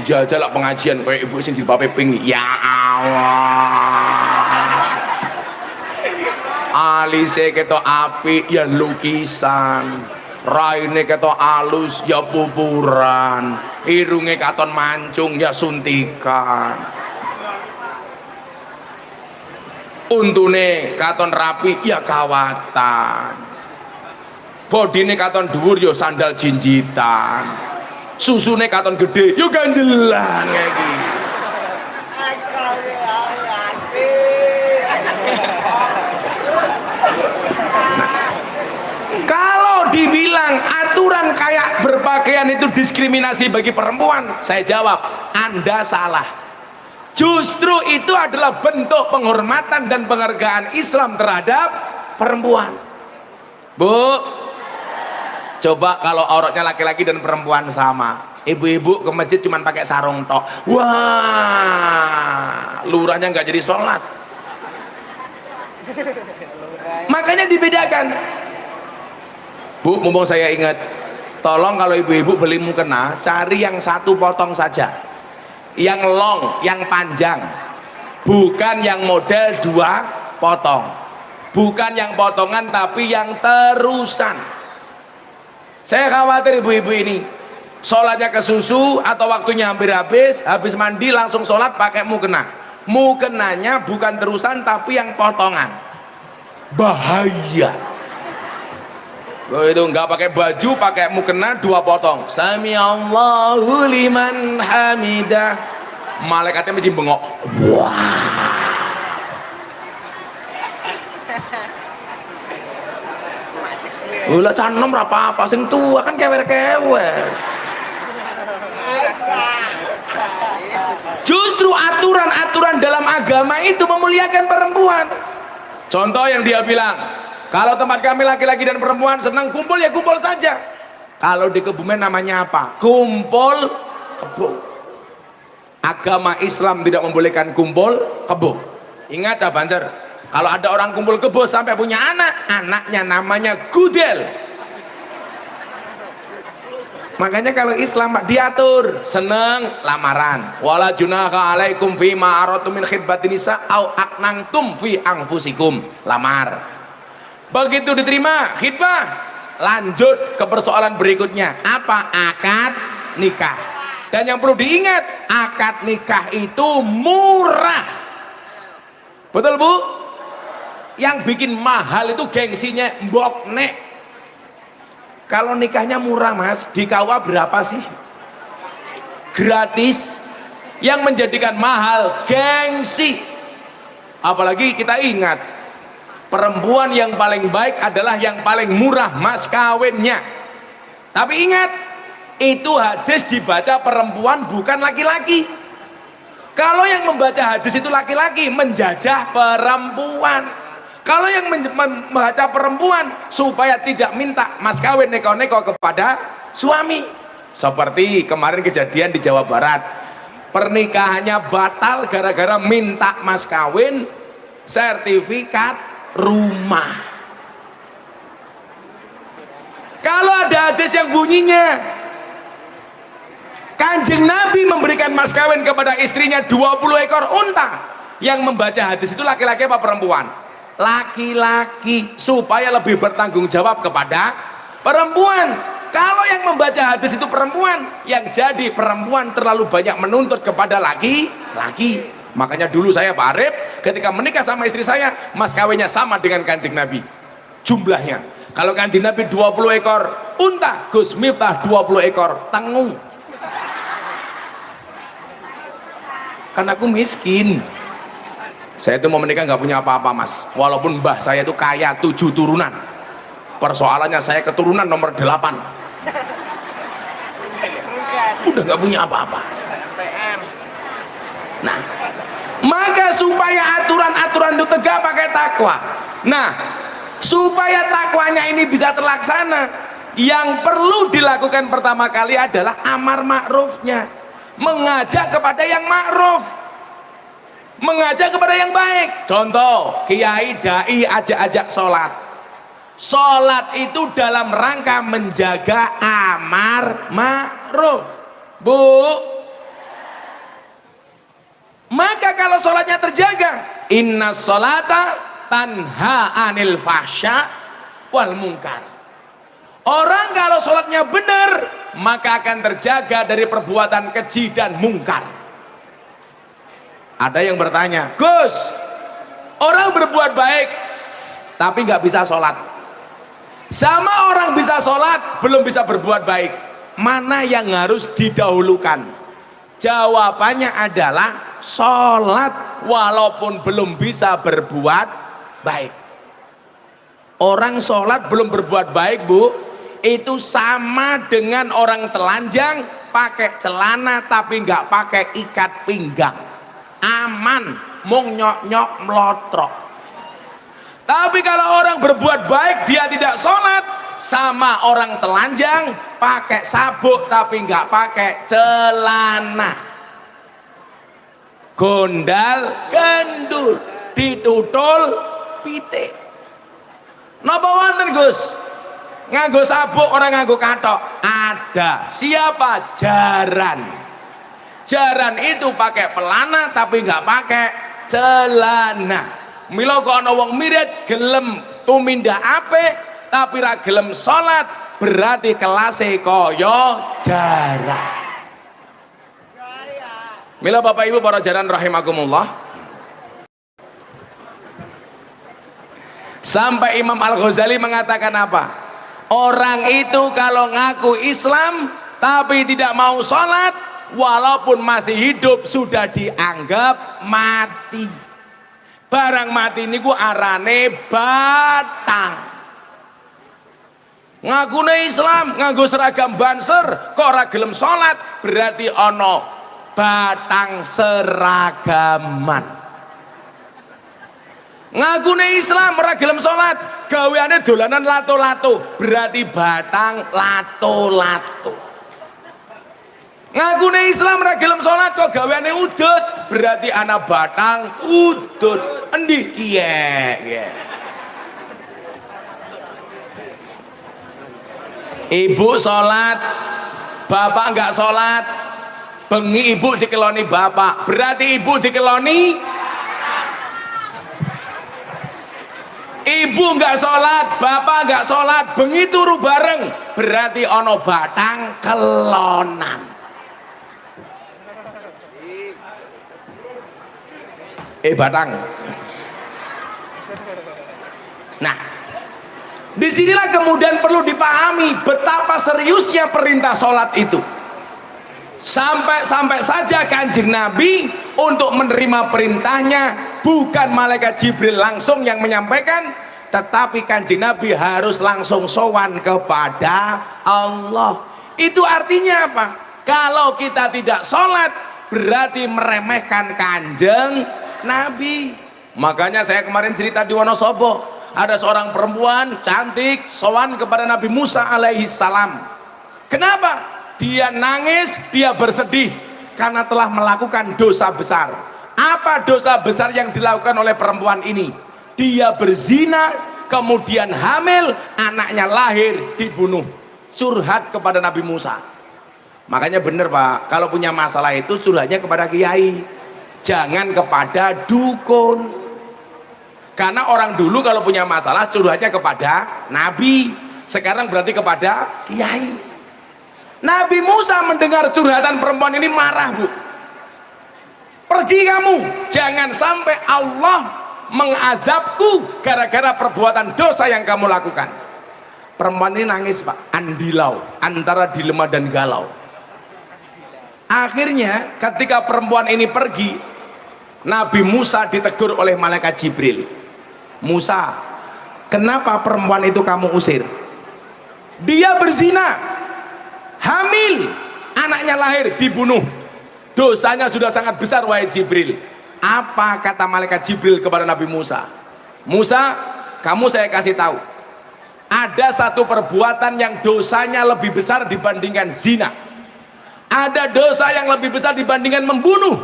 Jajalak pengajian kayak ibu sing jilbabe pink. Ya Allah. Alise ketok api ya lukisan. Raine ketok alus ya pupuran, irunge katon mancung ya suntikan, untune katon rapi ya kawatan, bodine katon dhuwur ya sandal jinjitan, susune katon gede ya ganjelan kayak gitu. Dibilang aturan kayak berpakaian itu diskriminasi bagi perempuan, saya jawab Anda salah. Justru itu adalah bentuk penghormatan dan penghargaan Islam terhadap perempuan. Bu, coba kalau auratnya laki-laki dan perempuan sama, ibu-ibu ke masjid cuma pakai sarung tok, wah lurahnya nggak jadi sholat. Makanya dibedakan. Bu, mumpung saya ingat, tolong kalau ibu-ibu beli mukena, cari yang satu potong saja, yang long, yang panjang, bukan yang model dua potong, bukan yang potongan tapi yang terusan. Saya khawatir ibu-ibu ini sholatnya kesusu atau waktunya hampir habis mandi langsung sholat pakai mukena. Mukenanya bukan terusan tapi yang potongan, bahaya. Oh, itu nggak pakai baju, pakai mukena dua potong. Sami Allahu liman hamidah. Malaikatnya mesti bengok. Wah. Ulah canom apa-apa, sing tua kan kewer-kewer. Justru aturan-aturan dalam agama itu memuliakan perempuan. Contoh yang dia bilang, kalau tempat kami laki-laki dan perempuan senang kumpul ya kumpul saja. Kalau di Kebumen namanya apa? Kumpul kebo. Agama Islam tidak membolehkan kumpul kebo. Ingat Cah Banjar, kalau ada orang kumpul kebo sampai punya anak, anaknya namanya gudel. Makanya kalau Islam diatur, seneng lamaran. Wala junaha alaikum fima aratum min khidbatin nisa au aknangtum fi anfusikum. Lamar. Begitu diterima khidbah, lanjut ke persoalan berikutnya. Apa? Akad nikah. Dan yang perlu diingat, akad nikah itu murah. Betul Bu? Yang bikin mahal itu gengsinya mbok nek. Kalau nikahnya murah Mas, di KUA berapa sih? Gratis. Yang menjadikan mahal gengsi. Apalagi kita ingat, perempuan yang paling baik adalah yang paling murah mas kawinnya. Tapi ingat, itu hadis dibaca perempuan bukan laki-laki. Kalau yang membaca hadis itu laki-laki, menjajah perempuan. Kalau yang membaca perempuan supaya tidak minta mas kawin neko-neko kepada suami. Seperti kemarin kejadian di Jawa Barat, pernikahannya batal gara-gara minta mas kawin sertifikat rumah. Kalau ada hadis yang bunyinya Kanjeng Nabi memberikan mas kawin kepada istrinya 20 ekor unta, yang membaca hadis itu laki-laki apa perempuan? Laki-laki, supaya lebih bertanggung jawab kepada perempuan. Kalau yang membaca hadis itu perempuan, yang jadi perempuan terlalu banyak menuntut kepada laki-laki. Makanya dulu saya Pak Arif ketika menikah sama istri saya, mas kawinnya sama dengan Kanjeng Nabi jumlahnya. Kalau Kanjeng Nabi 20 ekor unta, Gus Miftah 20 ekor tengu. Karena aku miskin. Saya itu mau menikah nggak punya apa-apa mas, walaupun mbah saya itu kaya 7 turunan. Persoalannya saya keturunan nomor 8. Udah nggak punya apa-apa. Nah, maka supaya aturan-aturan itu tegak pakai takwa. Nah, supaya takwanya ini bisa terlaksana, yang perlu dilakukan pertama kali adalah amar ma'rufnya, mengajak kepada yang ma'ruf, mengajak kepada yang baik. Contoh, kiai dai ajak-ajak sholat. Sholat itu dalam rangka menjaga amar ma'ruf, Bu. Maka kalau sholatnya terjaga, inna sholata tanha anil fahsya wal munkar. Orang kalau sholatnya benar, maka akan terjaga dari perbuatan keji dan mungkar. Ada yang bertanya, Gus, orang berbuat baik tapi nggak bisa sholat, sama orang bisa sholat belum bisa berbuat baik, mana yang harus didahulukan? Jawabannya adalah sholat walaupun belum bisa berbuat baik. Orang sholat belum berbuat baik, Bu, itu sama dengan orang telanjang pakai celana tapi nggak pakai ikat pinggang. Aman, mung nyok-nyok melotrok. Tapi kalau orang berbuat baik dia tidak sholat, sama orang telanjang pakai sabuk tapi nggak pakai celana, gondal gendul, ditutul pitik. Napa wonten Gus? Nganggo sabuk orang nganggo katok? Ada. Siapa? Jaran. Jaran itu pakai pelana tapi nggak pakai celana. Mila kok ana wong mirit gelem tumindak apik tapi ra gelem salat, berarti kelase kaya jaran. Mila Bapak Ibu para jaran rahimakumullah. Sampai Imam Al-Ghazali mengatakan apa? Orang itu kalau ngaku Islam tapi tidak mau sholat, walaupun masih hidup sudah dianggap mati. Barang mati ini ku arane batang. Ngakune Islam, nganggo seragam banser, kok ora gelem sholat, berarti ono batang seragaman. Ngakune Islam ora gelem salat, gaweane dolanan lato-lato, berarti batang lato-lato. Ngakune Islam ora gelem salat kok gaweane udut, berarti ana batang udut. Endi kiye. Ibu salat, bapak enggak salat, bengi ibu dikeloni bapak, berarti ibu dikeloni. Ibu enggak sholat, bapak enggak sholat, bengi turu bareng, berarti ono batang kelonan. Batang. Nah, disinilah kemudian perlu dipahami betapa seriusnya perintah sholat itu. Sampai saja Kanjeng Nabi untuk menerima perintahnya bukan malaikat Jibril langsung yang menyampaikan, tetapi Kanjeng Nabi harus langsung sowan kepada Allah. Itu artinya apa? Kalau kita tidak sholat berarti meremehkan Kanjeng Nabi. Makanya saya kemarin cerita di Wonosobo, ada seorang perempuan cantik sowan kepada Nabi Musa alaihi salam. Kenapa? Dia nangis, dia bersedih karena telah melakukan dosa besar. Apa dosa besar yang dilakukan oleh perempuan ini? Dia berzina, kemudian hamil, anaknya lahir, dibunuh. Curhat kepada Nabi Musa. Makanya benar Pak, kalau punya masalah itu curhatnya kepada kiai, jangan kepada dukun. Karena orang dulu kalau punya masalah curhatnya kepada Nabi, sekarang berarti kepada kiai. Nabi Musa mendengar curhatan perempuan ini marah, Bu. Pergi kamu, jangan sampai Allah mengazabku gara-gara perbuatan dosa yang kamu lakukan. Perempuan ini nangis Pak, andilau, antara dilema dan galau. Akhirnya ketika perempuan ini pergi, Nabi Musa ditegur oleh malaikat Jibril. Musa, kenapa perempuan itu kamu usir? Dia berzina, hamil, anaknya lahir, dibunuh. Dosanya sudah sangat besar wahai Jibril. Apa kata malaikat Jibril kepada Nabi Musa? Musa, kamu saya kasih tahu, ada satu perbuatan yang dosanya lebih besar dibandingkan zina. Ada dosa yang lebih besar dibandingkan membunuh.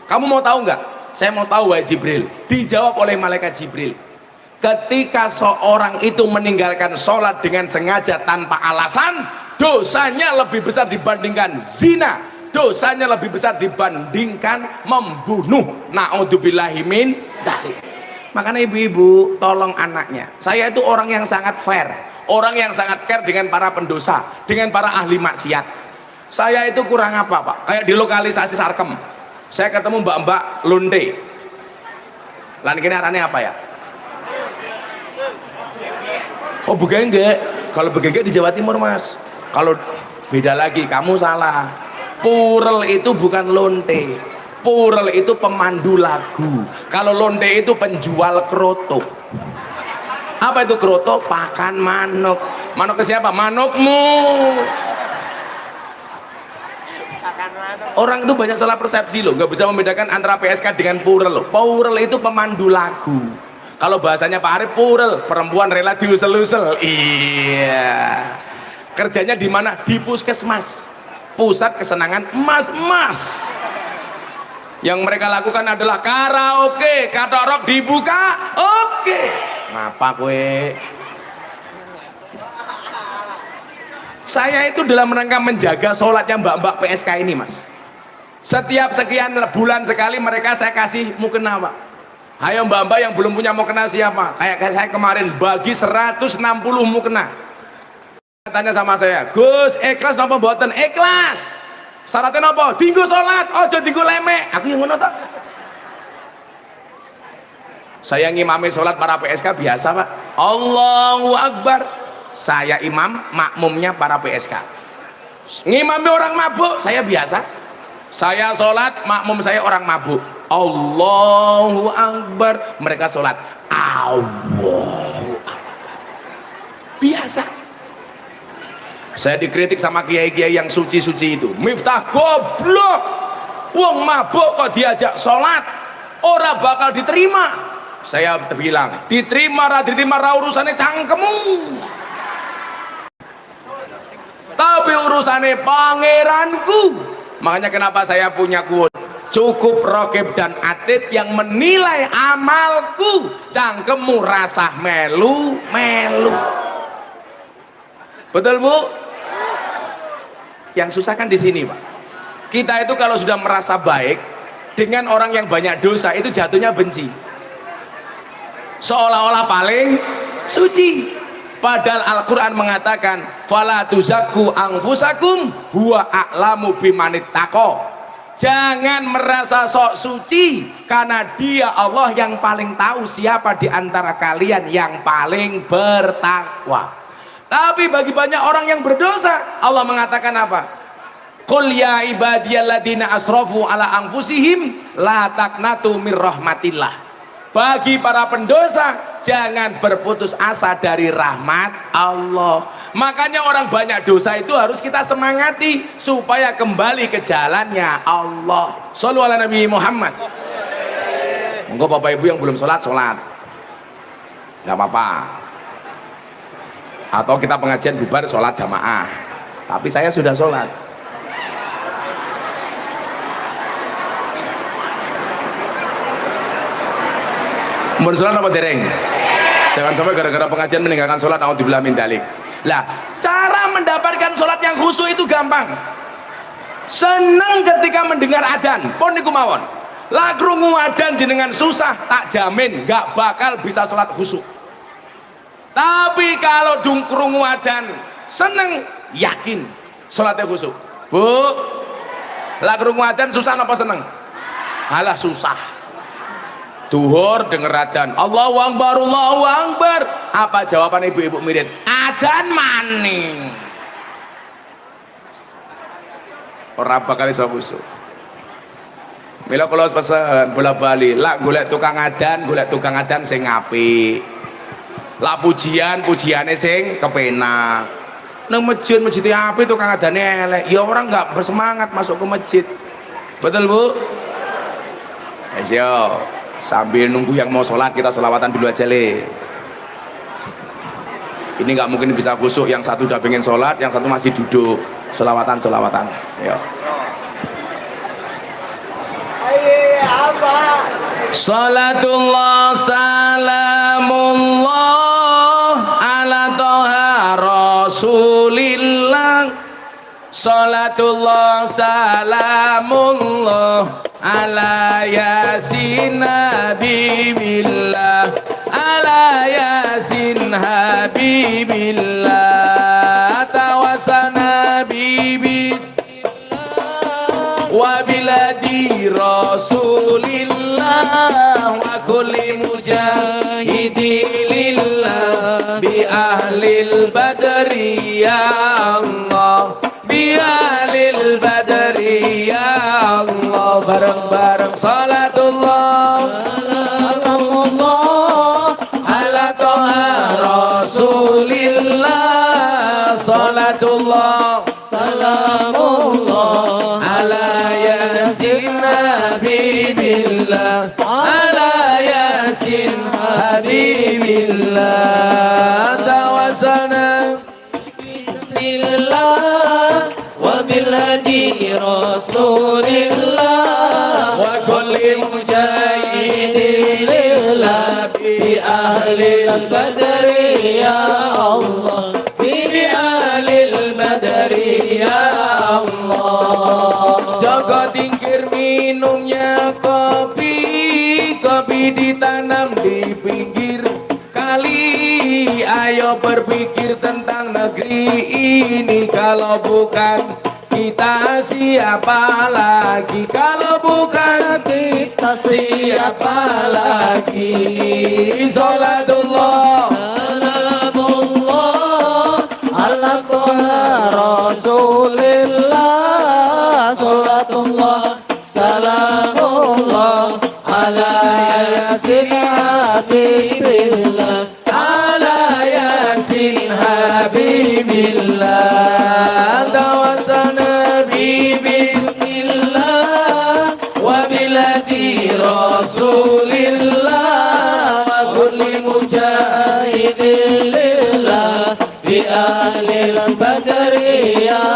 Kamu mau tahu nggak? Saya mau tahu wahai Jibril. Dijawab oleh malaikat Jibril, ketika seorang itu meninggalkan sholat dengan sengaja tanpa alasan, dosanya lebih besar dibandingkan zina, dosanya lebih besar dibandingkan membunuh. Na'udzubillahi min dzalik. Makanya ibu-ibu tolong anaknya. Saya itu orang yang sangat fair, orang yang sangat care dengan para pendosa, dengan para ahli maksiat. Saya itu kurang apa Pak, kayak di lokalisasi Sarkem saya ketemu mbak-mbak londe lan kini arane apa ya? Oh begenge. Kalau begenge di Jawa Timur Mas. Kalau beda lagi, kamu salah. Purel itu bukan lonte. Purel itu pemandu lagu. Kalau lonte itu penjual kroto. Apa itu kroto? Pakan manuk. Manuk ke siapa? Manukmu. Orang itu banyak salah persepsi loh, nggak bisa membedakan antara PSK dengan purel loh. Purel itu pemandu lagu. Kalau bahasanya Pak Arif, purel perempuan rela diusel-usel. Iya. Kerjanya di mana? Di puskesmas, pusat kesenangan emas-emas. Yang mereka lakukan adalah karaoke, katorok dibuka, oke. Ngapa kue? Saya itu dalam rangka menjaga sholatnya mbak-mbak PSK ini Mas. Setiap sekian bulan sekali mereka saya kasih mukena Pak. Ayo mbak-mbak yang belum punya mukena siapa? Kayak saya kemarin bagi 160 mukena. Tanya sama saya, Gus ikhlas napa mboten? Ikhlas. Syaratnya napa? Dinggo sholat, ojo dinggo lemek. Aku yang ngono tak. Saya ngimami sholat para PSK biasa Pak. Allahu Akbar. Saya imam, makmumnya para PSK. Ngimami orang mabuk, saya biasa. Saya sholat, makmum saya orang mabuk. Allahu Akbar. Mereka sholat. Allahu Akbar. Biasa. Saya dikritik sama kiai-kiai yang suci-suci itu. Miftah goblok. wong mabuk kok diajak sholat, ora bakal diterima. Saya bilang, diterima urusannya cangkemmu, tapi urusannya pangeranku. Makanya kenapa saya punya quote, cukup Raqib dan Atid yang menilai amalku, cangkemmu rasah melu. Betul Bu? Yang susah kan di sini Pak. Kita itu kalau sudah merasa baik dengan orang yang banyak dosa itu jatuhnya benci, seolah-olah paling suci. Padahal Al-Quran mengatakan fala tuzakku anfusakum huwa a'lamu bimanittaqo. Jangan merasa sok suci, karena dia Allah yang paling tahu siapa di antara kalian yang paling bertakwa. Tapi bagi banyak orang yang berdosa, Allah mengatakan apa? Qul ya ibadiyalladzina asrafu ala anfusihim la taqnatu mir rahmatillah. Bagi para pendosa, jangan berputus asa dari rahmat Allah. Makanya orang banyak dosa itu harus kita semangati supaya kembali ke jalannya Allah. Shallu ala Nabi Muhammad. Monggo Bapak Ibu yang belum sholat, nggak apa-apa. Atau kita pengajian bubar sholat jamaah. Tapi saya sudah sholat. Mau sholat apa dereng? Jangan sampai gara-gara pengajian meninggalkan sholat, naudzubillah min dzalik. Lah, cara mendapatkan sholat yang khusyuk itu gampang. Senang ketika mendengar adzan, pun niku mawon. Lah krungu adzan jenengan susah, tak jamin nggak bakal bisa sholat khusyuk. Tapi kalau krungu adzan seneng, yakin sholatnya khusyuk. Bu, lah krungu adzan susah apa seneng? Alah susah. Duhur denger adzan, Allahu Akbar, Allahu Akbar. Apa jawaban ibu-ibu mirip? Adzan maning. Ora bakal iso khusuk. Mila kula pesen bola bali, lak golek tukang adzan sing apik. Lak pujiane sing kepenak. Nang masjid apik tukang adzane elek, ya orang nggak bersemangat masuk ke masjid. Betul Bu? Ayo. Sambil nunggu yang mau sholat, kita sholawatan dulu aja le. Ini nggak mungkin bisa khusyuk, yang satu udah pengen sholat, yang satu masih duduk. Sholawatan ya. Salatullah salamullah ala toha rasulillah. Salatullah salamullah ala yasin habibillah, ala yasin habibillah. Tawasana bibis wa biladi rasulillah wa kulli mujahidilillah bi ahlil badri ya Allah, bi ahlil badri ya Allah. Bareng-bareng salatullah salamullah ala toha rasulillah. Salatullah salamullah ala yasin habibillah, ala yasin habibillah. Tawasana bismillah wa bilhadi rasulillah wa kulli mujahidilillah bi ahlil badri ya Allah, bi ahlil badri ya Allah. Jaga tingkir minumnya kopi ditanam di pinggir kali. Ayo berpikir tentang negeri ini, kalau bukan kita siapa lagi? Kalau bukan kita siapa lagi? Salatullah salamullah ala toha rasulillah. Salatullah salamullah ala yasin habibillah, ala yasin habibillah. Tawasana bi bismillah مجاهد لله بأهل البدر يا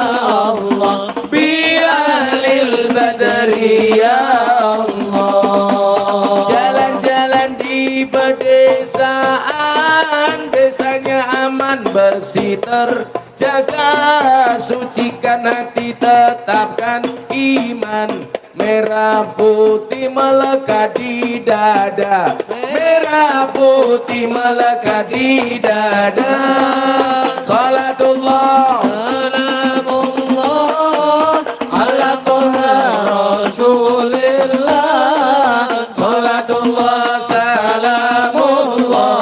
الله بأهل البدر يا الله. Jalan-jalan di pedesaan, desanya aman bersih terjaga, sucikan hati tetapkan iman, merah putih melekat di dada, merah putih melekat di dada. Salatullah Salamullah ala Toha Rasulillah. Salatullah salamullah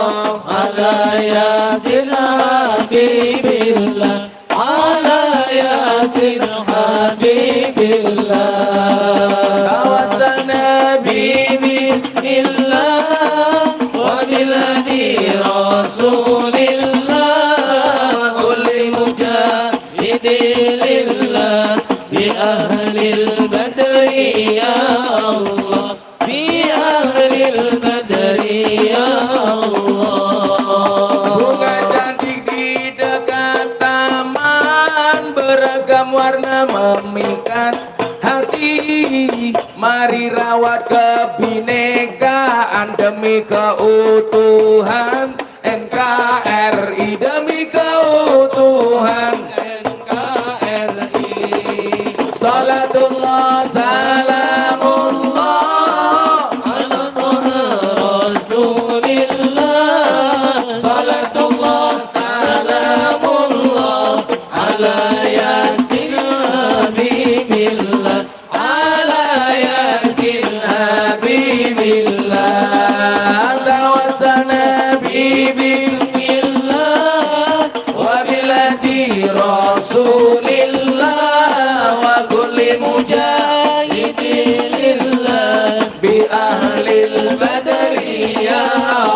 ala Yasin Habibillah. Ala Yasin Habibillah. Tawassul Nabi Bismillah wa bilhadi Rasulillah. Kulli mujahidin lillah bi ahlil badri ya Allah bi ahlil badri ya Allah. bunga cantik di dekat taman, beragam warna memikat hati, mari rawat kebinekaan demi keutuhan NKRI, demi keutuhan NKRI. Salatullah salamullah ala Toha Rasulillah. Salatullah salamullah ala Yasin Habibillah. Ala Yasin Habibillah. Tawassul Nabi Bismillah wa biladi Rasulillah wa kulli mujahidin lillah bi ahlil badri ya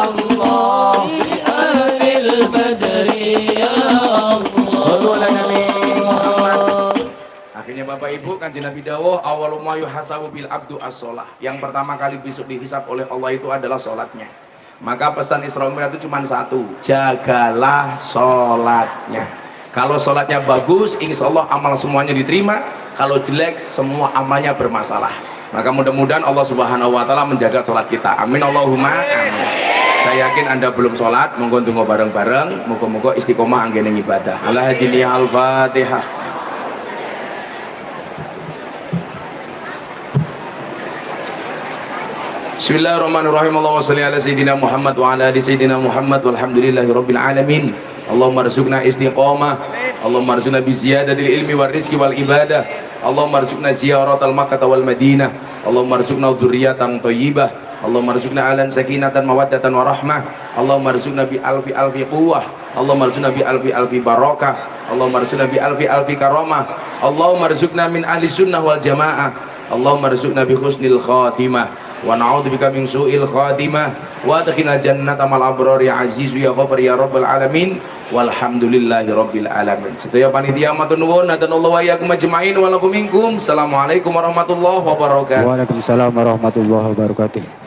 Allah bi ahlil badri ya Sallu ala Nabi Muhammad. Allah. Akhirnya Bapak Ibu, Kanjeng Nabi dawuh awwalu ma yuhasabu bil abdu as-shalah. Yang pertama kali besok dihisab oleh Allah itu adalah salatnya. Maka pesan Isra Mi'raj itu cuma satu, jagalah salatnya. Kalau salatnya bagus, insya Allah amal semuanya diterima. Kalau jelek, semua amalnya bermasalah. Maka mudah-mudahan Allah Subhanahu wa taala menjaga salat kita. Amin Allahumma amin. Saya yakin Anda belum salat, monggo tunggu bareng-bareng, moga-moga istiqomah anggene ibadah. Ala hadiniya al-Fatihah. Bismillahirrahmanirrahim. Allahumma shalli ala sayyidina Muhammad wa ala ali sayyidina Muhammad walhamdulillahi rabbil alamin. Allahumma rzuqna istiqamah, Allahumma rzuqna bi ziyadatil ilmi war rizqi wal ibadah, Allahumma rzuqna ziyaratal Makkah wal Madinah, Allahumma rzuqna dzurriyyatan thayyibah, Allahumma rzuqna alan sakinatan mawaddatan wa rahmah, Allahumma rzuqna bi alfi alfi quwwah, Allahumma rzuqna bi alfi alfi barakah, Allahumma rzuqna bi alfi alfi karamah, Allahumma rzuqna min ahli sunnah wal jamaah, Allahumma rzuqna bi husnil khatimah wa na'udzubika min su'il khatimah wa adkhilna jannata mal abrar ya azizu ya ghafar ya rabbal alamin walhamdulillahi rabbil alamin. Sedaya panitia matur nuwun nadanallahu wa iyyakum ajmain wa lakum minkum. Assalamualaikum warahmatullahi wabarakatuh. Waalaikumsalam warahmatullahi wabarakatuh.